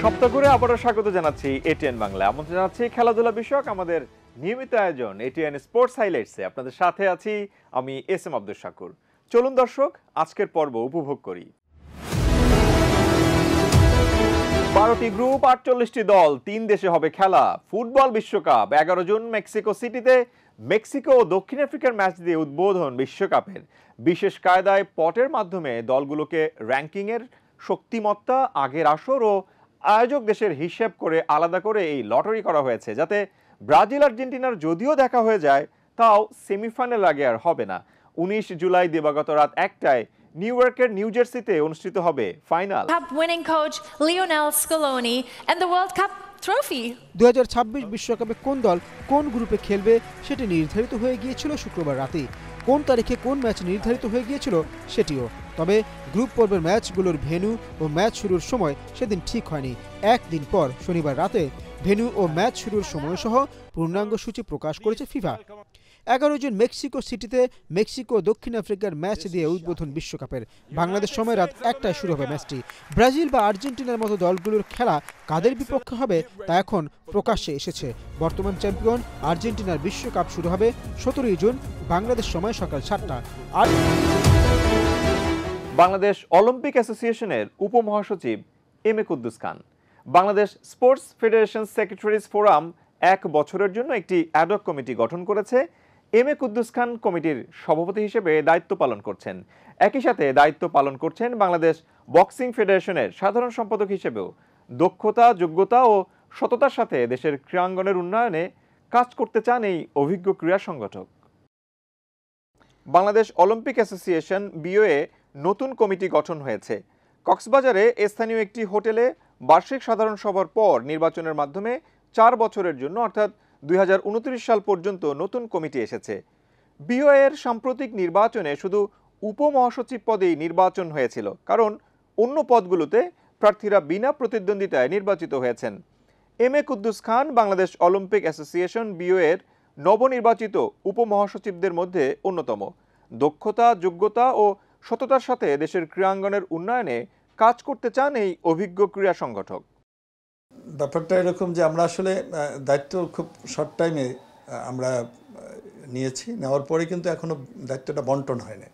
সপ্তাহ করে আবারও স্বাগত জানাচ্ছি এটিএন বাংলা। আমন্ত্রণ জানাচ্ছি খেলাধুলা বিষয়ক আমাদের নিয়মিত আয়োজন এটিএন স্পোর্টস হাইলাইটসে। আপনাদের সাথে আছি আমি এস এম আব্দুল শাকুর। চলুন দর্শক, আজকের পর্ব উপভোগ করি। 12টি গ্রুপ, 48টি দল, 3 দেশে হবে খেলা। ফুটবল বিশ্বকাপ 11 জুন মেক্সিকো সিটিতে। মেক্সিকো ও দক্ষিণ আফ্রিকার ম্যাচ দিয়ে উদ্বোধন বিশ্বকাপের। বিশেষ কায়দায় পটের মাধ্যমে দলগুলোকে র্যাঙ্কিংয়ের শক্তিমত্তা, আগের আসর ও আয়োজক দেশের হিসেব করে আলাদা করে এই লটারি করা হয়েছে, যাতে ব্রাজিল আর্জেন্টিনার যদিও দেখা হয়ে যায়, তাও সেমিফাইনাল আগে আর হবে না। 19 জুলাই দিবাগত রাত 1টায় নিউ ইয়র্কের নিউ জার্সিতে অনুষ্ঠিত হবে final. Cup winning coach Lionel Scaloni and the World Cup trophy. 2026 বিশ্বকাপে কোন দল কোন গ্রুপে খেলবে সেটি নির্ধারিত হয়ে গিয়েছিল শুক্রবার রাতে। কোন তারিখে কোন ম্যাচ নির্ধারিত হয়ে গিয়েছিল সেটিও। তবে গ্রুপ পর্বের ম্যাচগুলোর ভেন্যু ও ম্যাচ শুরুর সময় সেদিন ঠিক হয়নি। একদিন পর শনিবার রাতে ভেন্যু ও ম্যাচ শুরুর সময় সহ পূর্ণাঙ্গ সূচি প্রকাশ করেছে ফিফা। 11 জুন মেক্সিকো সিটিতে মেক্সিকো দক্ষিণ আফ্রিকার ম্যাচ দিয়ে উদ্বোধন বিশ্বকাপের। বাংলাদেশ সময় রাত 1টায় শুরু হবে ম্যাচটি। ব্রাজিল বা আর্জেন্টিনার মতো দলগুলোর খেলা কাদের বিপক্ষে হবে তা এখন প্রকাশ্যে এসেছে। বর্তমান চ্যাম্পিয়ন আর্জেন্টিনার বিশ্বকাপ শুরু হবে 17 জুন বাংলাদেশ সময় সকাল 7টা। আর বাংলাদেশ অলিম্পিক অ্যাসোসিয়েশনের উপমহাসচিব M A Kuddus Khan Bangladesh Sports Federation Secretaries Forum 1 বছরের জন্য একটি অ্যাডহক কমিটি গঠন করেছে। এম এ কুদ্দুস খান কমিটির সভাপতি হিসেবে দায়িত্ব পালন করছেন। একই সাথে দায়িত্ব পালন করছেন বাংলাদেশ বক্সিং ফেডারেশনের সাধারণ সম্পাদক হিসেবেও। দক্ষতা, যোগ্যতা ও সততার সাথে দেশের ক্রীড়াঙ্গনের উন্নয়নে কাজ করতে চান এই অভিজ্ঞ ক্রীড়া সংগঠক। বাংলাদেশ অলিম্পিক অ্যাসোসিয়েশন বিওএ নতুন কমিটি গঠন হয়েছে। কক্সবাজারে স্থানীয় একটি হোটেলে বার্ষিক সাধারণ সভার পর নির্বাচনের মাধ্যমে 4 বছরের জন্য অর্থাৎ 2029 সাল পর্যন্ত নতুন কমিটি এসেছে। বিওএ এর সাম্প্রতিক নির্বাচনে শুধু উপমহাসচিব পদেই নির্বাচন হয়েছিল, কারণ অন্য পদগুলোতে প্রার্থীরা বিনা প্রতিদ্বন্দ্বিতায় নির্বাচিত হয়েছেন। M A Kuddus Khan Bangladesh Olympic association VOA এর নবনির্বাচিত উপমহাসচিবদের মধ্যে অন্যতম। দক্ষতা, যোগ্যতা ও সততার সাথে দেশের ক্রীড়াঙ্গনের উন্নয়নে কাজ করতে চান এই অভিজ্ঞ ক্রীড়া সংগঠক। ব্যাপারটা এরকম যে আমরা আসলে দায়িত্ব খুব শর্ট টাইমে আমরা নিয়েছি, নেওয়ার পরে কিন্তু এখনও দায়িত্বটা বন্টন হয়নি।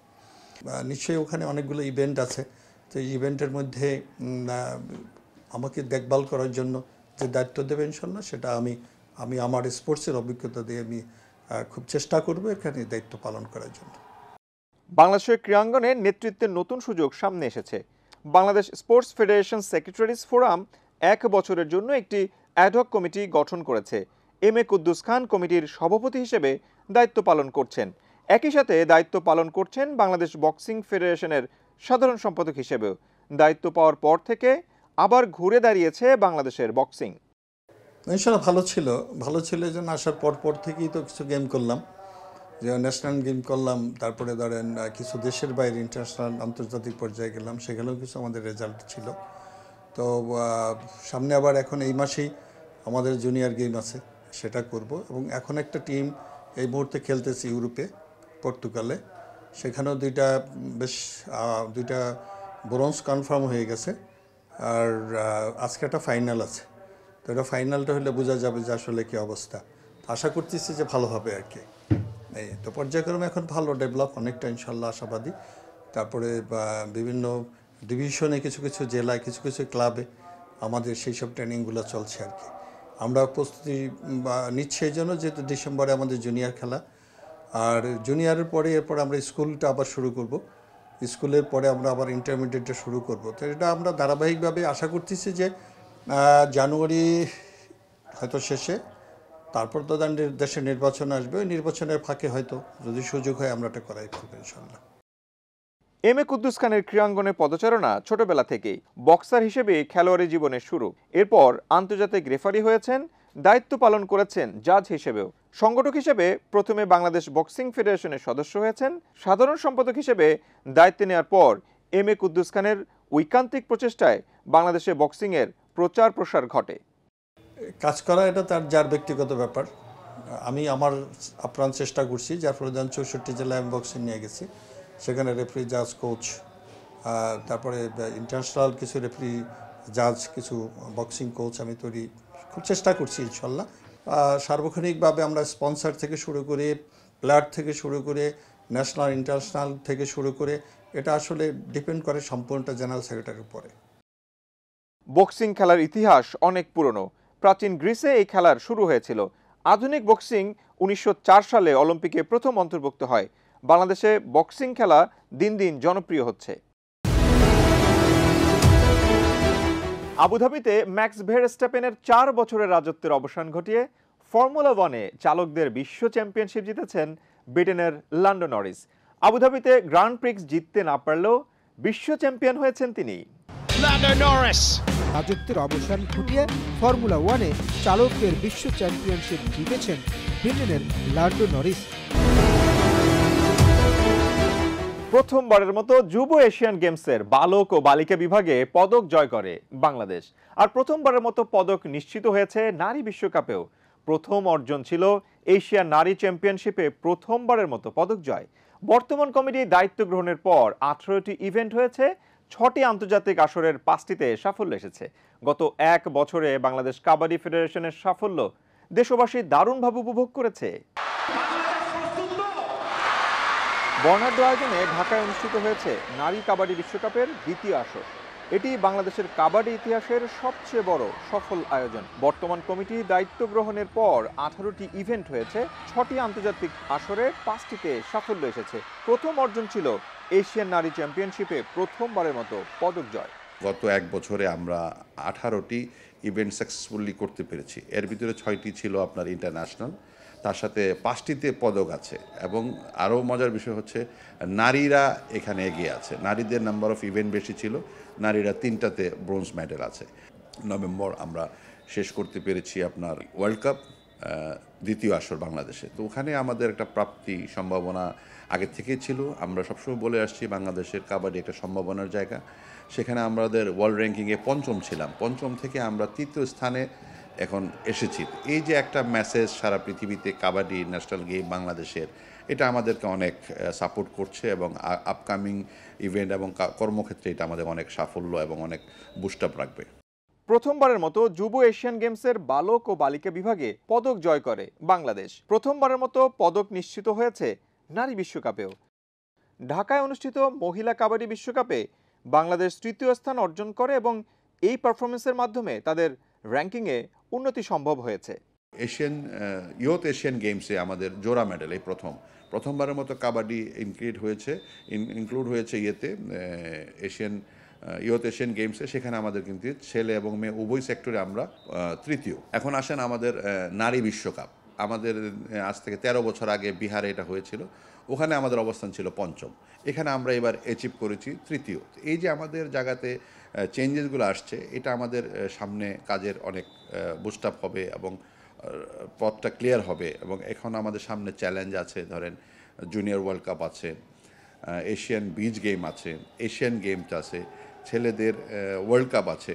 নিশ্চয়ই ওখানে অনেকগুলো ইভেন্ট আছে, তো এই ইভেন্টের মধ্যে আমাকে দেখভাল করার জন্য যে দায়িত্ব দেবে ইনশাল্লাহ সেটা আমি আমার স্পোর্টসের অভিজ্ঞতা দিয়ে আমি খুব চেষ্টা করব এখানে দায়িত্ব পালন করার জন্য। বাংলাদেশের ক্রীড়াঙ্গনে নেতৃত্বের নতুন সুযোগ সামনে এসেছে। Bangladesh Sports Federation Secretaries Forum 1 বছরের জন্য একটি অ্যাডহক কমিটি গঠন করেছে। এম এ কুদ্দুস খান কমিটির সভাপতি হিসেবে দায়িত্ব পালন করছেন। একই সাথে দায়িত্ব পালন করছেন বাংলাদেশ বক্সিং ফেডারেশনের সাধারণ সম্পাদক হিসেবেও। দায়িত্ব পাওয়ার পর থেকে আবার ঘুরে দাঁড়িয়েছে বাংলাদেশের বক্সিং। ইনশাল্লাহ ভালো ছিল যে আসার পর থেকেই তো কিছু গেম করলাম, যে ন্যাশনাল গেম করলাম, তারপরে ধরেন কিছু দেশের বাইরে ইন্টারন্যাশনাল আন্তর্জাতিক পর্যায়ে গেলাম, সেখানেও কিছু আমাদের রেজাল্ট ছিল। তো সামনে আবার এখন এই মাসেই আমাদের জুনিয়র গেম আছে, সেটা করব। এবং এখন একটা টিম এই মুহূর্তে খেলতেছে ইউরোপে, পর্তুগালে। সেখানেও দুইটা ব্রোঞ্জ কনফার্ম হয়ে গেছে, আর আজকে একটা ফাইনাল আছে। তো এটা ফাইনালটা হলে বোঝা যাবে যে আসলে কী অবস্থা। আশা করতেছি যে ভালো হবে আর কি। এই তো পর্যায়ক্রমে এখন ভালো ডেভেলপ অনেকটা ইনশাল্লাহ আশাবাদী। তারপরে বিভিন্ন ডিভিশনে কিছু জেলায় কিছু ক্লাবে আমাদের সেই সব ট্রেনিংগুলো চলছে আর কি। আমরা প্রস্তুতি নিচ্ছি এই জন্য, যেহেতু ডিসেম্বরে আমাদের জুনিয়র খেলা, আর জুনিয়রের পরে এরপর আমরা স্কুলটা আবার শুরু করব। স্কুলের পরে আমরা আবার ইন্টারমিডিয়েটটা শুরু করব। তো এটা আমরা ধারাবাহিকভাবে আশা করতেছি যে জানুয়ারি হয়তো শেষে, তারপর তো দেশের নির্বাচন আসবে, ওই নির্বাচনের ফাঁকে হয়তো যদি সুযোগ হয় আমরা এটা করাই ফেলবো ইনশাল্লাহ। এম এ কুদ্দুস খানের ক্রীড়াঙ্গনে পদচারণা ছোটবেলা থেকেই। বক্সার হিসেবে খেলোয়াড়ি জীবনের শুরু। এরপর আন্তর্জাতিক রেফারি হয়েছেন, দায়িত্ব পালন করেছেন জাজ হিসেবেও। সংগঠক হিসেবে প্রথমে বাংলাদেশ বক্সিং ফেডারেশনের সদস্য হয়েছেন। সাধারণ সম্পাদক হিসেবে দায়িত্ব নেওয়ার পর এম এ কুদ্দুস খানের ঐকান্তিক প্রচেষ্টায় বাংলাদেশে বক্সিংয়ের প্রচার প্রসার ঘটে। কাজ করা এটা যার ব্যক্তিগত ব্যাপার। আমি আমার আপ্রাণ চেষ্টা করছি, যার ফলে 64 জেলায় আমি বক্সিং নিয়ে গেছি। সেখানে রেফারি, জাজ, কোচ তারপরে ইন্টারন্যাশনাল কিছু রেফারি, জাজ, কিছু বক্সিং কোচ আমি তৈরি খুব চেষ্টা করছি ইনশাল্লাহ। সার্বক্ষণিকভাবে আমরা স্পন্সর থেকে শুরু করে, প্লেয়ার থেকে শুরু করে, ন্যাশনাল ইন্টারন্যাশনাল থেকে শুরু করে, এটা আসলে ডিপেন্ড করে সম্পূর্ণটা জেনারেল সেক্রেটারির উপরে। বক্সিং খেলার ইতিহাস অনেক পুরনো। প্রাচীন গ্রিসে এই খেলার শুরু হয়েছিল। আধুনিক বক্সিং 1904 সালে অলিম্পিকে প্রথম অন্তর্ভুক্ত হয়। বাংলাদেশে বক্সিং খেলা দিন দিন জনপ্রিয় হচ্ছে। আবুধাবিতে ম্যাক্স ভেরস্টাপেনের 4 বছরের রাজত্বের অবসান ঘটিয়ে ফর্মুলা 1-এ চালকদের বিশ্ব চ্যাম্পিয়নশিপ জিতেছেন ব্রিটেনের লান্ডো নরিস। আবুধাবিতে গ্র্যান্ড প্রিক্স জিততে না পারলেও বিশ্ব চ্যাম্পিয়ন হয়েছেন তিনি। রাজত্বের অবসান ঘটিয়ে ফর্মুলা 1-এ চালকদের বিশ্ব চ্যাম্পিয়নশিপ জিতেছেন ব্রিটেনের লান্ডো নরিস। প্রথমবারের মতো যুব এশিয়ান গেমসের বালক ও বালিকা বিভাগে পদক জয় করে বাংলাদেশ। আর প্রথমবারের মতো পদক নিশ্চিত হয়েছে নারী বিশ্বকাপেও। প্রথম অর্জন ছিল এশিয়ান নারী চ্যাম্পিয়নশিপে প্রথমবারের মতো পদক জয়। বর্তমান কমিটি দায়িত্ব গ্রহণের পর 18টি ইভেন্ট হয়েছে, 6টি আন্তর্জাতিক আসরের 5টিতে সাফল্য এসেছে। গত 1 বছরে বাংলাদেশ কাবাডি ফেডারেশনের সাফল্য দেশবাসী দারুণভাবে উপভোগ করেছে। বর্ণাঢ্য আয়োজনে ঢাকায় অনুষ্ঠিত হয়েছে নারী কাবাডি বিশ্বকাপের দ্বিতীয় আসর। এটি বাংলাদেশের কাবাডি ইতিহাসের সবচেয়ে বড় সফল আয়োজন। বর্তমান কমিটি দায়িত্ব গ্রহণের পর 18টি ইভেন্ট হয়েছে, 6টি আন্তর্জাতিক আসরে 5টিতে সাফল্য এসেছে। প্রথম অর্জন ছিল এশিয়ান নারী চ্যাম্পিয়নশিপে প্রথমবারের মতো পদক জয়। গত 1 বছরে আমরা 18টি ইভেন্ট সাকসেসফুলি করতে পেরেছি। এর ভিতরে 6টি ছিল আপনার ইন্টারন্যাশনাল, তার সাথে 5টিতে পদক আছে। এবং আরও মজার বিষয় হচ্ছে নারীরা এখানে এগিয়ে আছে। নারীদের নাম্বার অফ ইভেন্ট বেশি ছিল, নারীরা 3টাতে ব্রোঞ্জ মেডেল আছে। নভেম্বর আমরা শেষ করতে পেরেছি আপনার ওয়ার্ল্ড কাপ দ্বিতীয় আসর বাংলাদেশে। তো ওখানে আমাদের একটা প্রাপ্তি সম্ভাবনা আগে থেকেই ছিল। আমরা সবসময় বলে আসছি বাংলাদেশের কাবাডি একটা সম্ভাবনার জায়গা। সেখানে আমাদের ওয়ার্ল্ড র্যাঙ্কিংয়ে 5ম ছিলাম, 5ম থেকে আমরা 3য় স্থানে এখন এসেছি। এই যে একটা মেসেজ সারা পৃথিবীতে কাবাডি ন্যাশনাল গেম বাংলাদেশের, এটা আমাদেরকে অনেক সাপোর্ট করছে এবং আপকামিং ইভেন্ট এবং কর্মক্ষেত্রে এটা আমাদের অনেক সাফল্য এবং অনেক বুস্ট আপ রাখবে। প্রথমবারের মতো যুব এশিয়ান গেমসের বালক ও বালিকা বিভাগে পদক জয় করে বাংলাদেশ। প্রথমবারের মতো পদক নিশ্চিত হয়েছে নারী বিশ্বকাপেও। ঢাকায় অনুষ্ঠিত মহিলা কাবাডি বিশ্বকাপে বাংলাদেশ 3য় স্থান অর্জন করে এবং এই পারফরমেন্সের মাধ্যমে তাদের র্যাঙ্কিংয়ে উন্নতি সম্ভব হয়েছে। ইয়ুথ এশিয়ান গেমসে আমাদের জোড়া মেডেল এই প্রথমবারের মতো কাবাডি ইনক্লুড হয়েছে ইয়ুথ এশিয়ান গেমসে। সেখানে আমাদের কিন্তু ছেলে এবং মেয়ে উভয় সেক্টরে আমরা 3য়। এখন আসেন আমাদের নারী বিশ্বকাপ। আমাদের আজ থেকে 13 বছর আগে বিহারে এটা হয়েছিল, ওখানে আমাদের অবস্থান ছিল 5ম। এখানে আমরা এবার অ্যাচিভ করেছি 3য়। এই যে আমাদের জায়গাতে চেঞ্জেসগুলো আসছে, এটা আমাদের সামনে কাজের অনেক বুস্ট আপ হবে এবং পথটা ক্লিয়ার হবে। এবং এখন আমাদের সামনে চ্যালেঞ্জ আছে, ধরেন জুনিয়র ওয়ার্ল্ড কাপ আছে, এশিয়ান বিচ গেম আছে, এশিয়ান গেমস আছে, ছেলেদের ওয়ার্ল্ড কাপ আছে,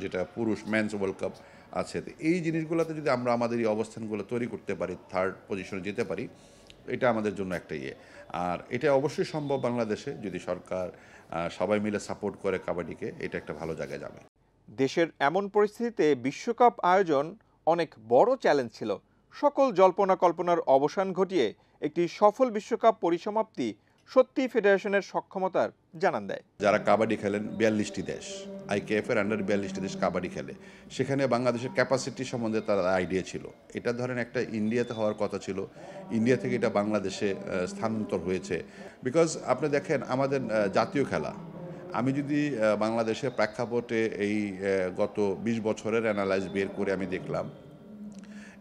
যেটা পুরুষ মেন্স ওয়ার্ল্ড কাপ আছে। এই জিনিসগুলোতে যদি আমরা আমাদের এই অবস্থানগুলো তৈরি করতে পারি, 3rd পজিশনে যেতে পারি, এটা আমাদের জন্য একটা আর এটা অবশ্যই সম্ভব বাংলাদেশে যদি সরকার সবাই মিলে সাপোর্ট করে কাবাডিকে। এটা একটা ভালো জায়গায় যাবে। দেশের এমন পরিস্থিতিতে বিশ্বকাপ আয়োজন অনেক বড় চ্যালেঞ্জ ছিল। সকল জল্পনা কল্পনার অবসান ঘটিয়ে একটি সফল বিশ্বকাপ পরিসমাপ্তি সত্যি ফেডারেশনের সক্ষমতার জানান দেয়। যারা কাবাডি খেলেন 42টি দেশ, IKF এর আন্ডার 42টি দেশ কাবাডি খেলে। সেখানে বাংলাদেশের ক্যাপাসিটি সম্বন্ধে তার আইডিয়া ছিল। এটা ধরেন একটা ইন্ডিয়াতে হওয়ার কথা ছিল, ইন্ডিয়া থেকে এটা বাংলাদেশে স্থানান্তর হয়েছে। বিকজ আপনি দেখেন আমাদের জাতীয় খেলা, আমি যদি বাংলাদেশের প্রেক্ষাপটে এই গত 20 বছরের অ্যানালাইজ বের করে আমি দেখলাম,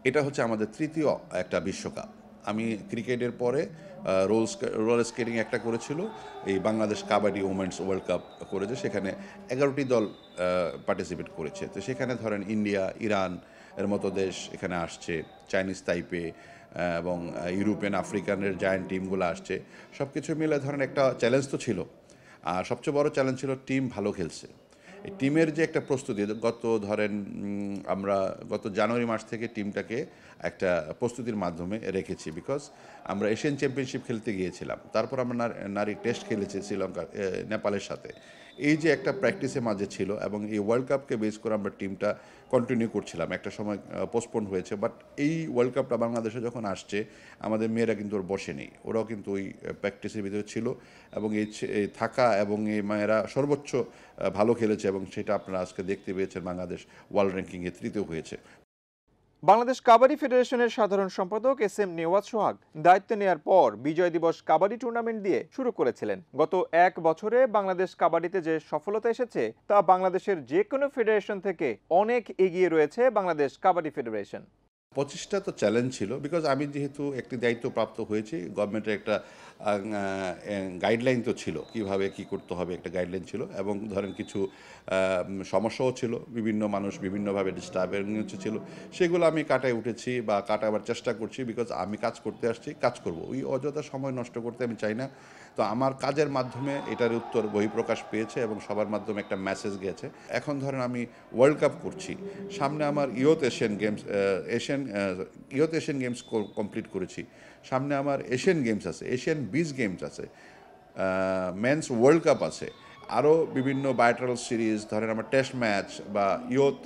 এটা হচ্ছে আমাদের 3য় একটা বিশ্বকাপ। আমি ক্রিকেটের পরে রোলার স্কেটিং একটা করেছিল, এই Bangladesh kabaddi women's world cup করেছে, সেখানে 11টি দল পার্টিসিপেট করেছে। তো সেখানে ধরেন ইন্ডিয়া, ইরান এর মতো দেশ এখানে আসছে, চাইনিজ তাইপে এবং ইউরোপিয়ান আফ্রিকানের জায়ান্ট টিমগুলো আসছে। সব কিছু মিলে ধরেন একটা চ্যালেঞ্জ তো ছিল। আর সবচেয়ে বড় চ্যালেঞ্জ ছিল টিম ভালো খেলছে। এই টিমের যে একটা প্রস্তুতি, আমরা গত জানুয়ারি মাস থেকে টিমটাকে একটা প্রস্তুতির মাধ্যমে রেখেছি, বিকজ আমরা এশিয়ান চ্যাম্পিয়নশিপ খেলতে গিয়েছিলাম, তারপর আমরা নারী টেস্ট খেলেছি শ্রীলঙ্কা নেপালের সাথে। এই যে একটা প্র্যাকটিসের মাঝে ছিল এবং এই ওয়ার্ল্ড কাপকে বেস করে আমরা টিমটা কন্টিনিউ করছিলাম, একটা সময় পোস্টপোন হয়েছে, বাট এই ওয়ার্ল্ড কাপটা বাংলাদেশে যখন আসছে আমাদের মেয়েরা কিন্তু ওর বসে নেই, ওরাও কিন্তু ওই প্র্যাকটিসের ভিতরে ছিল এবং এই থাকা এবং এই মেয়েরা সর্বোচ্চ ভালো খেলেছে এবং সেটা আপনারা আজকে দেখতে পেয়েছেন, বাংলাদেশ ওয়ার্ল্ড র্যাঙ্কিংয়ে 3য় হয়েছে। বাংলাদেশ কাবাডি ফেডারেশনের সাধারণ সম্পাদক SM নেওয়াজ সোহাগ দায়িত্ব নেওয়ার পর বিজয় দিবস কাবাডি টুর্নামেন্ট দিয়ে শুরু করেছিলেন। গত 1 বছরে বাংলাদেশ কাবাডিতে যে সফলতা এসেছে তা বাংলাদেশের যে কোনো ফেডারেশন থেকে অনেক এগিয়ে রয়েছে বাংলাদেশ কাবাডি ফেডারেশন। 25টা তো চ্যালেঞ্জ ছিল, বিকজ আমি যেহেতু একটি দায়িত্বপ্রাপ্ত হয়েছি, গভর্নমেন্টের একটা গাইডলাইন তো ছিল, কিভাবে কি করতে হবে একটা গাইডলাইন ছিল, এবং ধরেন কিছু সমস্যাও ছিল, বিভিন্ন মানুষ বিভিন্নভাবে ডিস্টার্বিং ছিল, সেগুলো আমি কাটায় উঠেছি বা কাটাবার চেষ্টা করছি, বিকজ আমি কাজ করতে আসছি, কাজ করব, ওই অযথা সময় নষ্ট করতে আমি চাই না। তো আমার কাজের মাধ্যমে এটার উত্তর বহিঃপ্রকাশ পেয়েছে এবং সবার মাধ্যমে একটা মেসেজ গেছে। এখন ধরেন আমি ওয়ার্ল্ড কাপ করছি, সামনে আমার ইয়ুথ এশিয়ান গেমস কমপ্লিট করেছি, সামনে আমার এশিয়ান গেমস আছে, এশিয়ান বিচ গেমস আছে, মেন্স ওয়ার্ল্ড কাপ আছে, আরও বিভিন্ন বায়োটারাল সিরিজ, ধরেন আমার টেস্ট ম্যাচ বা ইয়ুথ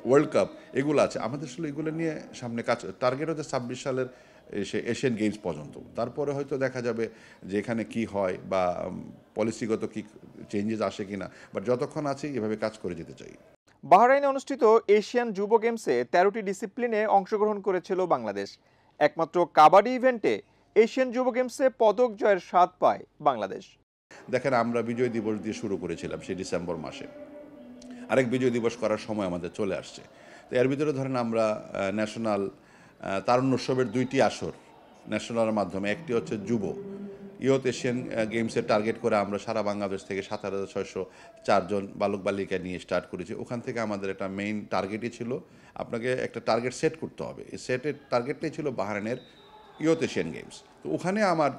ওয়ার্ল্ড কাপ এগুলো আছে। আমাদের আসলে এগুলো নিয়ে সামনে কাজ, টার্গেট হচ্ছে 26 সালের এশিয়ান গেমস পর্যন্ত। তারপরে হয়তো দেখা যাবে যে এখানে কী হয় বা পলিসিগত কী চেঞ্জেস আসে কিনা, বাট যতক্ষণ আছি এভাবে কাজ করে যেতে চাই। বাহরাইনে অনুষ্ঠিত এশিয়ান যুব গেমসে 13টি ডিসিপ্লিনে অংশগ্রহণ করেছিল বাংলাদেশ। একমাত্র কাবাডি ইভেন্টে এশিয়ান যুব গেমসে পদক জয়ের স্বাদ পায় বাংলাদেশ। দেখেন, আমরা বিজয় দিবস দিয়ে শুরু করেছিলাম সেই ডিসেম্বর মাসে, আরেক বিজয় দিবস করার সময় আমাদের চলে আসছে। তো এর ভিতরে ধরেন আমরা ন্যাশনাল তারুণ্য উৎসবের 2টি আসর ন্যাশনালের মাধ্যমে, একটি হচ্ছে যুব ইয়ুথ এশিয়ান গেমসের টার্গেট করে আমরা সারা বাংলাদেশ থেকে 17,604 জন বালক বালিকা নিয়ে স্টার্ট করেছি। ওখান থেকে আমাদের একটা মেইন টার্গেটই ছিল, আপনাকে একটা টার্গেট সেট করতে হবে, এই সেটের টার্গেটটাই ছিল বাহরাইনের ইয়ুথ এশিয়ান গেমস। তো ওখানে আমার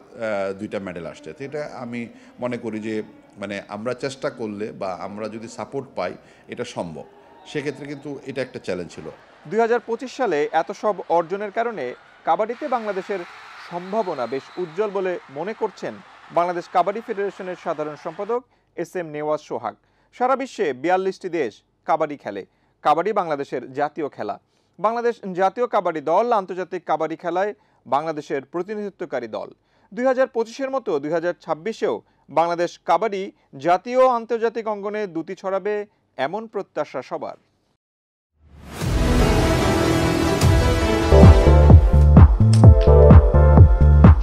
2টা মেডেল আসছে। তো এটা আমি মনে করি যে মানে আমরা চেষ্টা করলে বা আমরা যদি সাপোর্ট পাই এটা সম্ভব, সেক্ষেত্রে কিন্তু এটা একটা চ্যালেঞ্জ ছিল। 2025 সালে এত সব অর্জনের কারণে কাবাডিতে বাংলাদেশের সম্ভাবনা বেশ উজ্জ্বল বলে মনে করছেন বাংলাদেশ কাবাডি ফেডারেশনের সাধারণ সম্পাদক SM নেওয়াজ সোহাগ। সারা বিশ্বে 42টি দেশ কাবাডি খেলে। কাবাডি বাংলাদেশের জাতীয় খেলা। বাংলাদেশ জাতীয় কাবাডি দল আন্তর্জাতিক কাবাডি খেলায় বাংলাদেশের প্রতিনিধিত্বকারী দল। 2025-এর মতো 2026-এও বাংলাদেশ কাবাডি জাতীয় ও আন্তর্জাতিক অঙ্গনে দ্যুতি ছড়াবে এমন প্রত্যাশা সবার।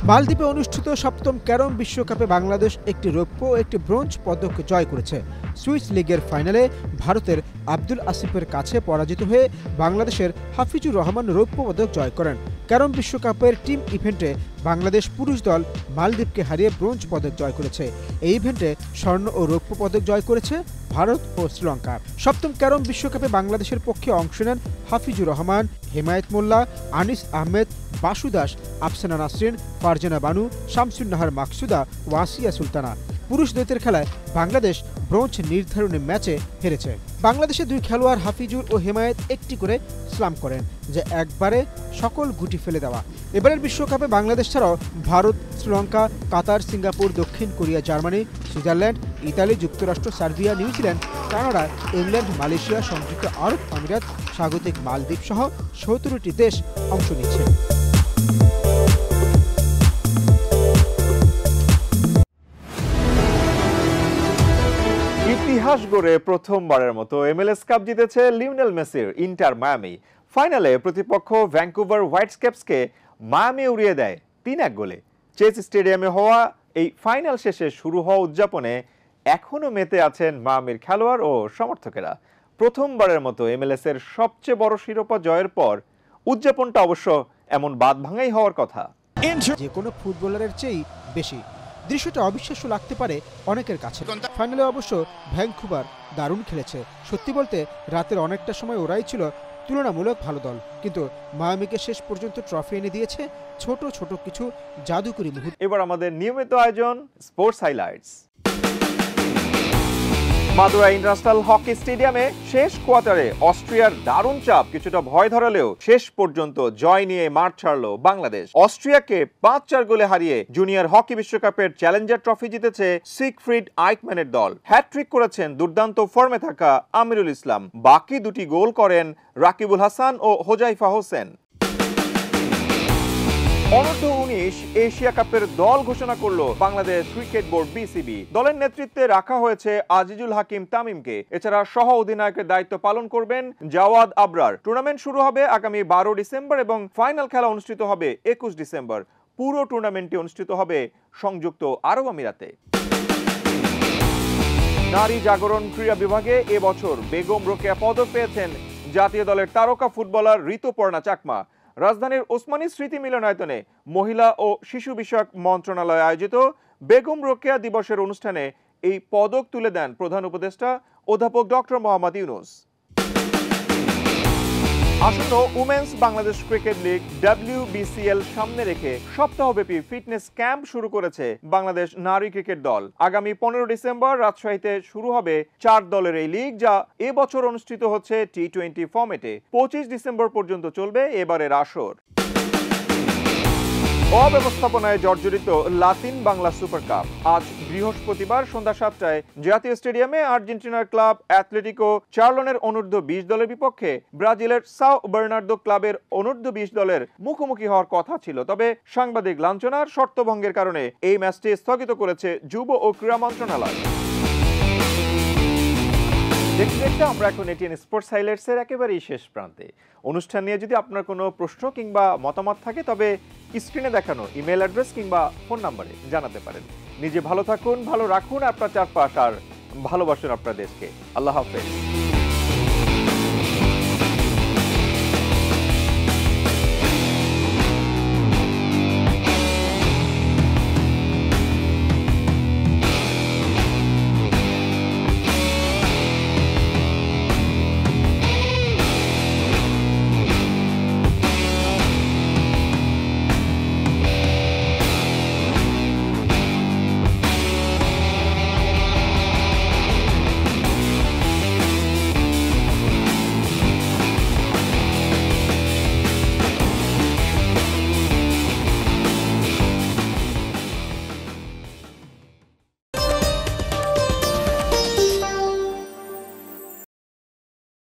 মালদ্বীপে অনুষ্ঠিত 7ম ক্যারম বিশ্বকাপে বাংলাদেশ একটি রৌপ্য ও একটি ব্রোঞ্জ পদক জয় করেছে। সুইস লিগের ফাইনালে ভারতের আব্দুল আসিফের কাছে পরাজিত হয়ে বাংলাদেশের হাফিজুর রহমান রৌপ্য পদক জয় করেন। ক্যারম বিশ্বকাপের টিম ইভেন্টে বাংলাদেশ পুরুষ দল মালদ্বীপকে হারিয়ে ব্রোঞ্জ পদক জয় করেছে। এই ইভেন্টে স্বর্ণ ও রৌপ্য পদক জয় করেছে ভারত ও শ্রীলঙ্কা। 7ম ক্যারম বিশ্বকাপে বাংলাদেশের পক্ষে অংশ নেন হাফিজুর রহমান, হেমায়েত মোল্লা, আনিস আহমেদ, বাসু দাস, আফসানা নাসরিন, ফারজানা বানু, শামসুন নাহার মাকসুদা, ওয়াসিয়া সুলতানা। পুরুষ দ্বৈতের খেলায় বাংলাদেশ ব্রোঞ্জ নির্ধারণী ম্যাচে হেরেছে। বাংলাদেশের 2 খেলোয়াড় হাফিজুর ও হেমায়েত একটি করে স্লাম করেন, যা একবারে সকল গুটি ফেলে দেওয়া। এবারের বিশ্বকাপে বাংলাদেশ ছাড়াও ভারত, শ্রীলঙ্কা, কাতার, সিঙ্গাপুর, দক্ষিণ কোরিয়া, জার্মানি, সুইজারল্যান্ড, ইতালি, যুক্তরাষ্ট্র, Serbia, New Zealand, Canada, England, Malaysia, সংযুক্ত আরব আমিরাত, স্বাগতিক মালদ্বীপ সহ 17টি দেশ অংশ নিচ্ছে। ইতিহাস গড়ে প্রথমবারের মতো MLS কাপ জিতেছে লিওনেল মেসির ইন্টার মায়ামি। ফাইনালে প্রতিপক্ষ ভ্যাঙ্কুভার হোয়াইটক্যাপসকে মায়ামি উড়িয়ে দেয় 3-1 গোলে। চেস স্টেডিয়ামে হওয়া এই ফাইনাল শেষে শুরু হওয়া উদযাপনে এখনো মেতে আছেন মায়ামির খেলোয়াড় ও সমর্থকেরা। প্রথমবারের মতো MLS এর সবচেয়ে বড় শিরোপা জয়ের পর উদযাপনটা অবশ্য এমন বাঁধভাঙাই হওয়ার কথা। যে কোনো ফুটবলারের চেয়েই বেশি। দৃশ্যটা অবিশ্বাস্য লাগতে পারে অনেকের কাছে। ফাইনালে অবশ্য ভ্যাঙ্কুভার দারুণ খেলেছে। সত্যি বলতে রাতের অনেকটা সময় ওরাই ছিল তুলনামূলক ভালো দল, কিন্তু মায়ামিকে শেষ পর্যন্ত ট্রফি এনে দিয়েছে ছোট ছোট কিছু জাদুকরী মুহূর্ত। এবার আমাদের নিয়মিত আয়োজন sports highlights. Madura international hockey স্টেডিয়ামে শেষ কোয়ার্টারে অস্ট্রিয়ার দারুণ চাপ কিছুটা ভয় ধরালেও শেষ পর্যন্ত জয় নিয়ে মাঠ ছাড়ল বাংলাদেশ। অস্ট্রিয়াকে 5-4 গোলে হারিয়ে জুনিয়র হকি বিশ্বকাপের চ্যালেঞ্জার ট্রফি জিতেছে সিগফ্রিড আইকম্যানের দল। হ্যাটট্রিক করেছেন দুর্দান্ত ফর্মে থাকা আমিরুল ইসলাম। বাকি দুটি গোল করেন রাকিবুল হাসান ও হোজাইফা হোসেন। অনূর্ধ্ব 19 এশিয়া কাপের দল ঘোষণা করলো বাংলাদেশ ক্রিকেট বোর্ড বিসিবি। দলের নেতৃত্বে রাখা হয়েছে আজিজুল হাকিম তামিমকে। এছাড়া সহ অধিনায়কের দায়িত্ব পালন করবেন জাওয়াদ আবরার। টুর্নামেন্ট শুরু হবে আগামী 12 ডিসেম্বর এবং ফাইনাল খেলা অনুষ্ঠিত হবে 21 ডিসেম্বর। পুরো টুর্নামেন্টটি অনুষ্ঠিত হবে সংযুক্ত আরব আমিরাতে। নারী জাগরণ ক্রীড়া বিভাগে এবছর বেগম রোকেয়া পদক পেয়েছেন জাতীয় দলের তারকা ফুটবলার ঋতুপর্ণা চাকমা। রাজধানীর ওসমানী স্মৃতি মিলনায়তনে মহিলা ও শিশু বিষয়ক মন্ত্রণালয় আয়োজিত বেগম রোকেয়া দিবসের অনুষ্ঠানে এই পদক তুলে দেন প্রধান উপদেষ্টা অধ্যাপক ডক্টর মোহাম্মদ ইউনুস। আসন্ন women's Bangladesh cricket league WBCL সামনে রেখে সপ্তাহব্যাপী ফিটনেস ক্যাম্প শুরু করেছে বাংলাদেশ নারী ক্রিকেট দল। আগামী 15 ডিসেম্বর রাজশাহীতে শুরু হবে 4 দলের এই লিগ, যা এবছর অনুষ্ঠিত হচ্ছে T20 ফরম্যাটে। 25 ডিসেম্বর পর্যন্ত চলবে এবারের আসর। অব্যবস্থাপনায় জর্জরিত লাতিন বাংলা সুপার কাপ আজ বৃহস্পতিবার সন্ধ্যা 7টায় জাতীয় স্টেডিয়ামে আর্জেন্টিনার ক্লাব অ্যাথলেটিকো চার্লনের অনূর্ধ্ব 20 দলের বিপক্ষে ব্রাজিলের সাও বার্নার্দো ক্লাবের অনূর্ধ্ব 20 দলের মুখোমুখি হওয়ার কথা ছিল। তবে সাংবাদিক লাঞ্ছনার শর্তভঙ্গের কারণে এই ম্যাচটি স্থগিত করেছে যুব ও ক্রীড়া মন্ত্রণালয়। দেখতে দেখতে আমরা এখন এটিএন স্পোর্টস হাইলাইটসের একেবারেই শেষ প্রান্তে। অনুষ্ঠান নিয়ে যদি আপনার কোনো প্রশ্ন কিংবা মতামত থাকে তবে স্ক্রিনে দেখানো ইমেল অ্যাড্রেস কিংবা ফোন নাম্বারে জানাতে পারেন। নিজে ভালো থাকুন, ভালো রাখুন আপনার চারপাশ, আর ভালোবাসুন আপনার দেশকে। আল্লাহ হাফেজ।